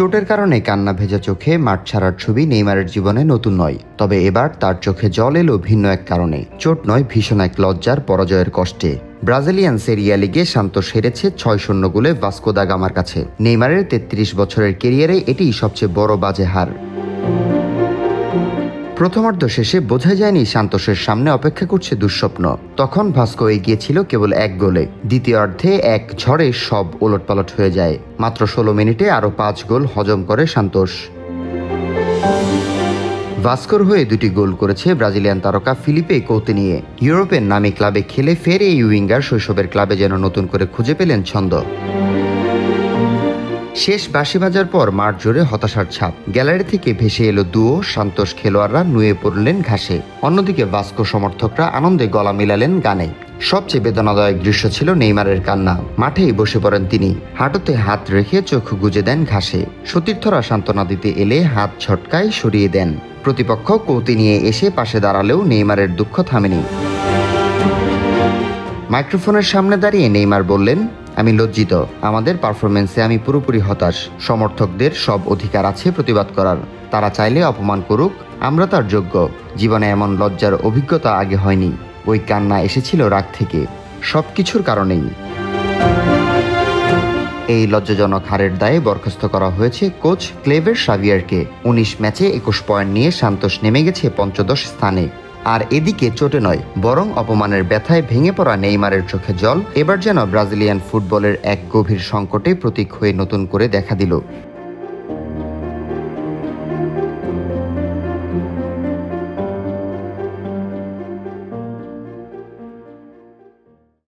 চোটের কারণে কান্না ভেজা চোখে মাঠ ছাড়ার ছবি নেইমারের জীবনে নতুন নয়, তবে এবার তার চোখে জল এলো ভিন্ন এক কারণে। চোট নয়, ভীষণ এক লজ্জার পরাজয়ের কষ্টে। ব্রাজিলিয়ান সেরিয়া লিগে সান্তোস হেরেছে ৬-০ গোলে ভাস্কো দা গামার কাছে। নেইমারের ৩৩ বছরের ক্যারিয়ারে এটিই সবচেয়ে বড় বাজে হার। প্রথমার্ধ শেষে বোঝা যায়নি সান্তোসের সামনে অপেক্ষা করছে দুঃস্বপ্ন। তখন ভাস্কো এগিয়েছিল কেবল ১ গোলে। দ্বিতীয়ার্ধে এক ঝড়ে সব ওলটপালট হয়ে যায়। মাত্র ১৬ মিনিটে আরও ৫ গোল হজম করে সান্তোস। ভাস্কোর হয়ে ২টি গোল করেছে ব্রাজিলিয়ান তারকা ফিলিপে কৌতিনিয়ে। ইউরোপের নামী ক্লাবে খেলে ফের এই উইঙ্গার শৈশবের ক্লাবে যেন নতুন করে খুঁজে পেলেন ছন্দ। শেষ বাঁশি বাজার পর মাঠ জুড়ে হতাশার ছাপ। গ্যালারি থেকে ভেসে এলো দুয়ো সান্তোস খেলোয়াড়রা নুয়ে পড়লেন ঘাসে। অন্যদিকে ভাস্কো সমর্থকরা আনন্দে গলা মিলালেন গানে। সবচেয়ে বেদনাদায়ক দৃশ্য ছিল নেইমারের কান্না। মাঠেই বসে পড়েন তিনি, হাঁটুতে হাত রেখে চোখ গুজে দেন ঘাসে। সতীর্থরা সান্ত্বনা দিতে এলে হাত ঝটকায় সরিয়ে দেন। প্রতিপক্ষ কৌতিনিয়ে এসে পাশে দাঁড়ালেও নেইমারের দুঃখ থামেনি। মাইক্রোফোনের সামনে দাঁড়িয়ে নেইমার বললেন, আমি লজ্জিত, আমাদের পারফরমেন্সে আমি পুরোপুরি হতাশ। সমর্থকদের সব অধিকার আছে প্রতিবাদ করার, তারা চাইলে অপমান করুক, আমরা তার যোগ্য। জীবনে এমন লজ্জার অভিজ্ঞতা আগে হয়নি। ওই কান্না এসেছিল রাগ থেকে, সব কিছুর কারণেই। এই লজ্জাজনক হারের দায়ে বরখাস্ত করা হয়েছে কোচ ক্লেভের সাভিয়ারকে। ১৯ ম্যাচে ২১ পয়েন্ট নিয়ে সান্তোস নেমে গেছে পঞ্চদশ স্থানে। আর এদিকে চোটে নয়, বরং অপমানের ব্যথায় ভেঙে পড়া নেইমারের চোখে জল এবার যেন ব্রাজিলিয়ান ফুটবলের এক গভীর সংকটে প্রতীক হয়ে নতুন করে দেখা দিল।